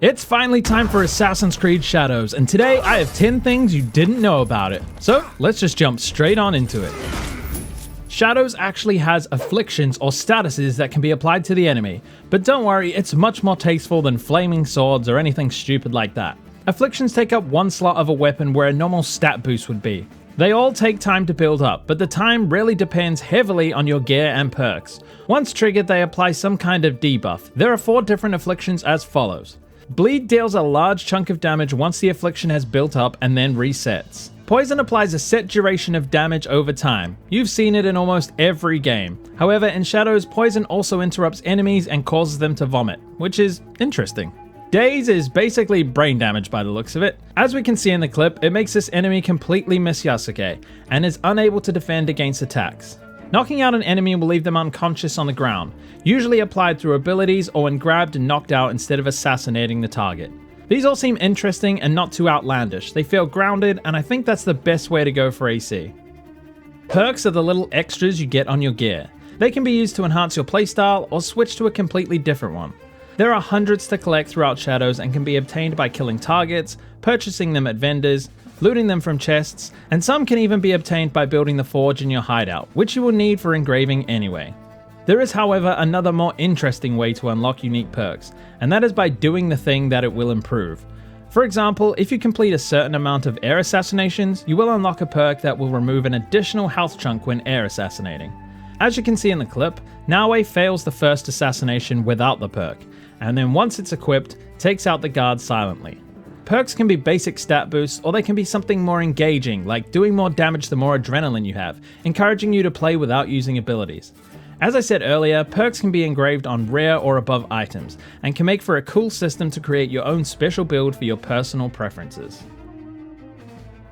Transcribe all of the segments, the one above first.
It's finally time for Assassin's Creed Shadows, and today I have 10 things you didn't know about it. So let's just jump straight on into it. Shadows actually has afflictions or statuses that can be applied to the enemy, but don't worry, it's much more tasteful than flaming swords or anything stupid like that. Afflictions take up one slot of a weapon where a normal stat boost would be. They all take time to build up, but the time really depends heavily on your gear and perks. Once triggered, they apply some kind of debuff. There are 4 different afflictions as follows. Bleed deals a large chunk of damage once the affliction has built up and then resets. Poison applies a set duration of damage over time. You've seen it in almost every game. However, in Shadows, poison also interrupts enemies and causes them to vomit, which is interesting. Daze is basically brain damage by the looks of it. As we can see in the clip, it makes this enemy completely miss Yasuke, and is unable to defend against attacks. Knocking out an enemy will leave them unconscious on the ground, usually applied through abilities or when grabbed and knocked out instead of assassinating the target. These all seem interesting and not too outlandish. They feel grounded, and I think that's the best way to go for AC. Perks are the little extras you get on your gear. They can be used to enhance your playstyle or switch to a completely different one. There are hundreds to collect throughout Shadows and can be obtained by killing targets, purchasing them at vendors, looting them from chests, and some can even be obtained by building the forge in your hideout, which you will need for engraving anyway. There is, however, another more interesting way to unlock unique perks, and that is by doing the thing that it will improve. For example, if you complete a certain amount of air assassinations, you will unlock a perk that will remove an additional health chunk when air assassinating. As you can see in the clip, Naue fails the first assassination without the perk, and then once it's equipped, takes out the guard silently. Perks can be basic stat boosts, or they can be something more engaging, like doing more damage the more adrenaline you have, encouraging you to play without using abilities. As I said earlier, perks can be engraved on rare or above items, and can make for a cool system to create your own special build for your personal preferences.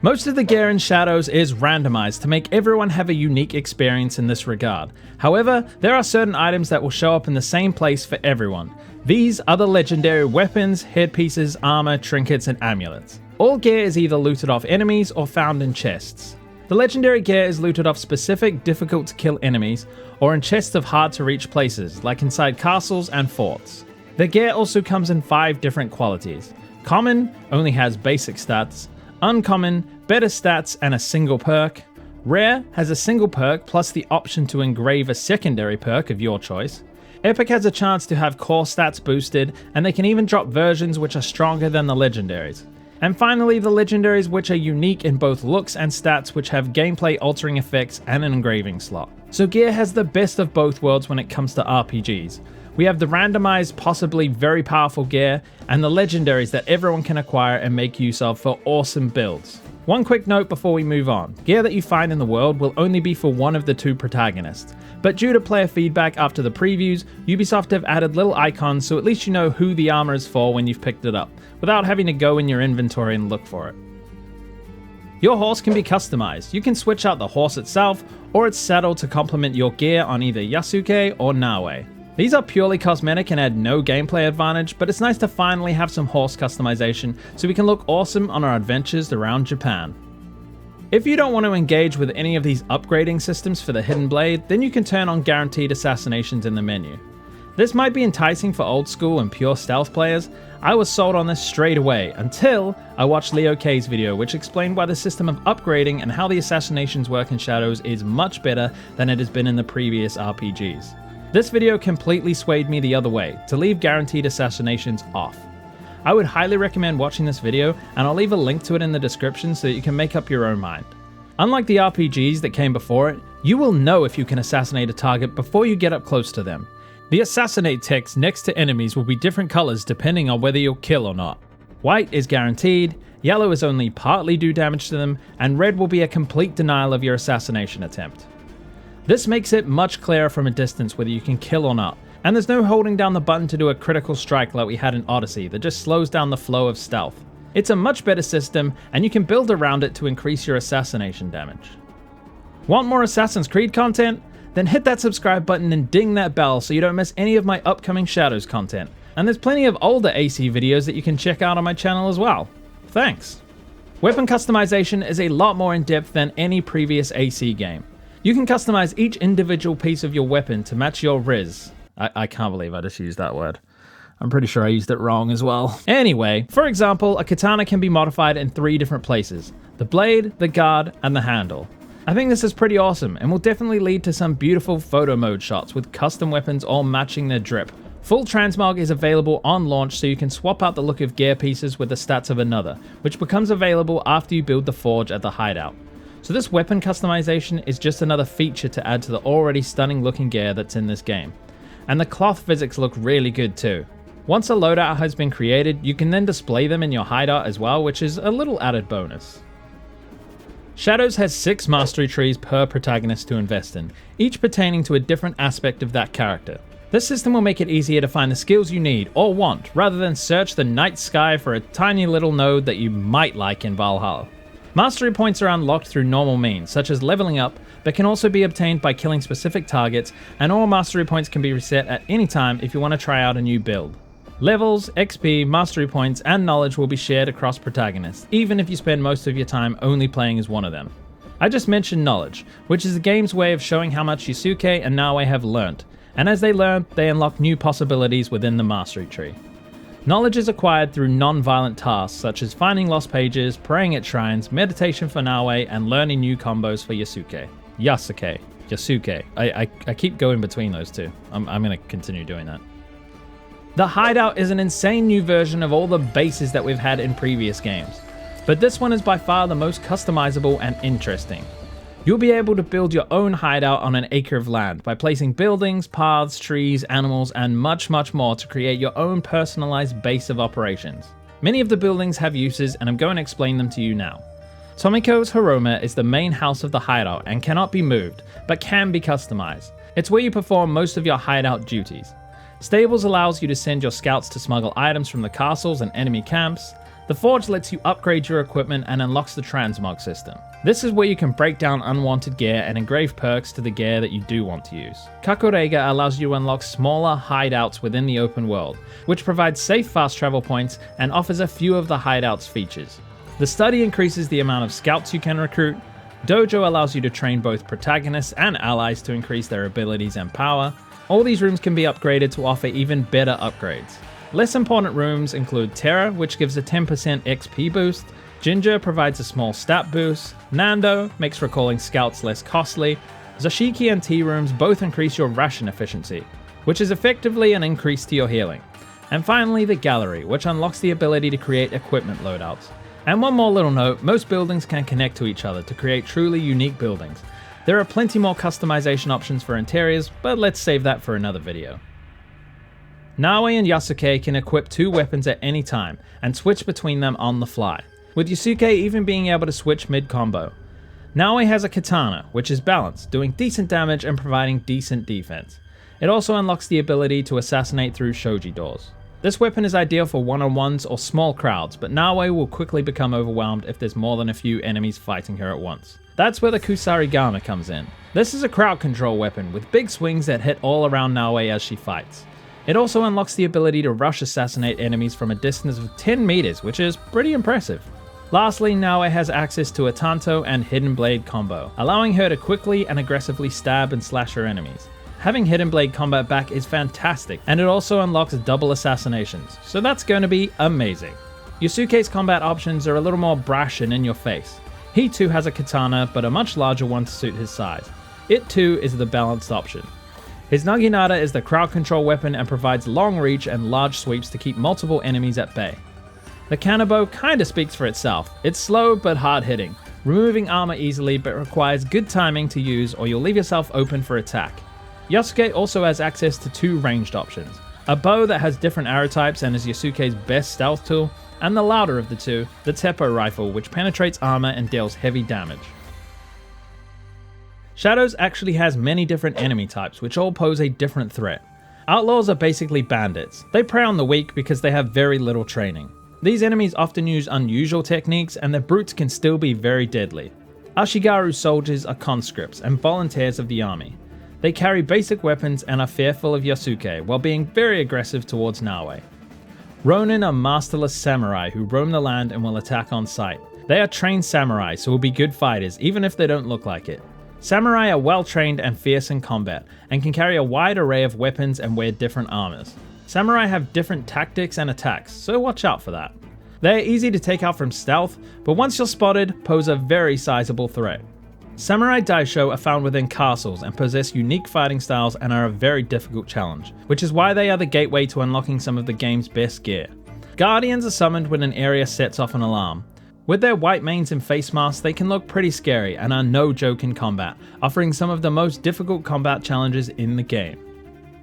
Most of the gear in Shadows is randomized to make everyone have a unique experience in this regard. However, there are certain items that will show up in the same place for everyone. These are the legendary weapons, headpieces, armor, trinkets, and amulets. All gear is either looted off enemies or found in chests. The legendary gear is looted off specific difficult to kill enemies, or in chests of hard to reach places, like inside castles and forts. The gear also comes in 5 different qualities. Common only has basic stats. Uncommon, better stats and a single perk. Rare has a single perk plus the option to engrave a secondary perk of your choice. Epic has a chance to have core stats boosted, and they can even drop versions which are stronger than the legendaries. And finally, the legendaries, which are unique in both looks and stats, which have gameplay altering effects and an engraving slot. So gear has the best of both worlds when it comes to RPGs. We have the randomized, possibly very powerful gear, and the legendaries that everyone can acquire and make use of for awesome builds. One quick note before we move on, gear that you find in the world will only be for one of the 2 protagonists. But due to player feedback after the previews, Ubisoft have added little icons so at least you know who the armor is for when you've picked it up, without having to go in your inventory and look for it. Your horse can be customized. You can switch out the horse itself, or its saddle to complement your gear on either Yasuke or Naue. These are purely cosmetic and add no gameplay advantage, but it's nice to finally have some horse customization so we can look awesome on our adventures around Japan. If you don't want to engage with any of these upgrading systems for the Hidden Blade, then you can turn on guaranteed assassinations in the menu. This might be enticing for old school and pure stealth players. I was sold on this straight away until I watched Leo K's video, which explained why the system of upgrading and how the assassinations work in Shadows is much better than it has been in the previous RPGs. This video completely swayed me the other way, to leave guaranteed assassinations off. I would highly recommend watching this video, and I'll leave a link to it in the description so that you can make up your own mind. Unlike the RPGs that came before it, you will know if you can assassinate a target before you get up close to them. The assassinate text next to enemies will be different colors depending on whether you'll kill or not. White is guaranteed, yellow is only partly do damage to them, and red will be a complete denial of your assassination attempt. This makes it much clearer from a distance whether you can kill or not, and there's no holding down the button to do a critical strike like we had in Odyssey that just slows down the flow of stealth. It's a much better system, and you can build around it to increase your assassination damage. Want more Assassin's Creed content? Then hit that subscribe button and ding that bell so you don't miss any of my upcoming Shadows content. And there's plenty of older AC videos that you can check out on my channel as well. Thanks! Weapon customization is a lot more in depth than any previous AC game. You can customize each individual piece of your weapon to match your riz. I can't believe I just used that word. I'm pretty sure I used it wrong as well. Anyway, for example, a katana can be modified in 3 different places: the blade, the guard, and the handle. I think this is pretty awesome and will definitely lead to some beautiful photo mode shots with custom weapons all matching their drip. Full transmog is available on launch, so you can swap out the look of gear pieces with the stats of another, which becomes available after you build the forge at the hideout. So this weapon customization is just another feature to add to the already stunning looking gear that's in this game. And the cloth physics look really good too. Once a loadout has been created, you can then display them in your hideout as well, which is a little added bonus. Shadows has 6 mastery trees per protagonist to invest in, each pertaining to a different aspect of that character. This system will make it easier to find the skills you need or want, rather than search the night sky for a tiny little node that you might like in Valhalla. Mastery points are unlocked through normal means, such as leveling up, but can also be obtained by killing specific targets, and all mastery points can be reset at any time if you want to try out a new build. Levels, XP, mastery points, and knowledge will be shared across protagonists, even if you spend most of your time only playing as one of them. I just mentioned knowledge, which is the game's way of showing how much Yasuke and Naoe have learnt, and as they learn, they unlock new possibilities within the mastery tree. Knowledge is acquired through non-violent tasks such as finding lost pages, praying at shrines, meditation for Naoe, and learning new combos for Yasuke. Yasuke. I keep going between those two. I'm going to continue doing that. The Hideout is an insane new version of all the bases that we've had in previous games, but this one is by far the most customizable and interesting. You'll be able to build your own hideout on an acre of land by placing buildings, paths, trees, animals, and much more to create your own personalized base of operations. Many of the buildings have uses, and I'm going to explain them to you now. Tomiko's Hirome is the main house of the hideout and cannot be moved, but can be customized. It's where you perform most of your hideout duties. Stables allows you to send your scouts to smuggle items from the castles and enemy camps. The forge lets you upgrade your equipment and unlocks the transmog system. This is where you can break down unwanted gear and engrave perks to the gear that you do want to use. Kakorega allows you to unlock smaller hideouts within the open world, which provides safe fast travel points and offers a few of the hideout's features. The study increases the amount of scouts you can recruit. Dojo allows you to train both protagonists and allies to increase their abilities and power. All these rooms can be upgraded to offer even better upgrades. Less important rooms include Terra, which gives a 10% XP boost. Ginger provides a small stat boost. Nando makes recalling scouts less costly. Zashiki and tea rooms both increase your ration efficiency, which is effectively an increase to your healing. And finally, the gallery, which unlocks the ability to create equipment loadouts. And one more little note, most buildings can connect to each other to create truly unique buildings. There are plenty more customization options for interiors, but let's save that for another video. Naoe and Yasuke can equip 2 weapons at any time and switch between them on the fly, with Yasuke even being able to switch mid-combo. Naoe has a katana, which is balanced, doing decent damage and providing decent defense. It also unlocks the ability to assassinate through shoji doors. This weapon is ideal for one-on-ones or small crowds, but Naoe will quickly become overwhelmed if there's more than a few enemies fighting her at once. That's where the Kusarigama comes in. This is a crowd control weapon with big swings that hit all around Naoe as she fights. It also unlocks the ability to rush assassinate enemies from a distance of 10 meters, which is pretty impressive. Lastly, Naoe has access to a Tanto and Hidden Blade combo, allowing her to quickly and aggressively stab and slash her enemies. Having Hidden Blade combat back is fantastic, and it also unlocks double assassinations, so that's going to be amazing. Yasuke's combat options are a little more brash and in your face. He too has a katana, but a much larger one to suit his size. It too is the balanced option. His Naginata is the crowd control weapon and provides long reach and large sweeps to keep multiple enemies at bay. The Kanabo kinda speaks for itself. It's slow but hard hitting, removing armor easily but requires good timing to use or you'll leave yourself open for attack. Yasuke also has access to 2 ranged options, a bow that has different arrow types and is Yasuke's best stealth tool, and the louder of the two, the Teppo rifle, which penetrates armor and deals heavy damage. Shadows actually has many different enemy types which all pose a different threat. Outlaws are basically bandits. They prey on the weak because they have very little training. These enemies often use unusual techniques and their brutes can still be very deadly. Ashigaru soldiers are conscripts and volunteers of the army. They carry basic weapons and are fearful of Yasuke while being very aggressive towards Naoe. Ronin are masterless samurai who roam the land and will attack on sight. They are trained samurai so will be good fighters even if they don't look like it. Samurai are well trained and fierce in combat and can carry a wide array of weapons and wear different armors. Samurai have different tactics and attacks, so watch out for that. They are easy to take out from stealth, but once you're spotted, pose a very sizable threat. Samurai Daisho are found within castles and possess unique fighting styles and are a very difficult challenge, which is why they are the gateway to unlocking some of the game's best gear. Guardians are summoned when an area sets off an alarm. With their white manes and face masks, they can look pretty scary and are no joke in combat, offering some of the most difficult combat challenges in the game.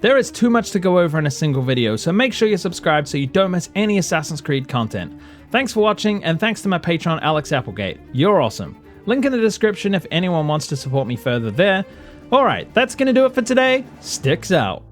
There is too much to go over in a single video, so make sure you're subscribed so you don't miss any Assassin's Creed content. Thanks for watching, and thanks to my patron Alex Applegate. You're awesome. Link in the description if anyone wants to support me further there. Alright, that's gonna do it for today. Sticks out.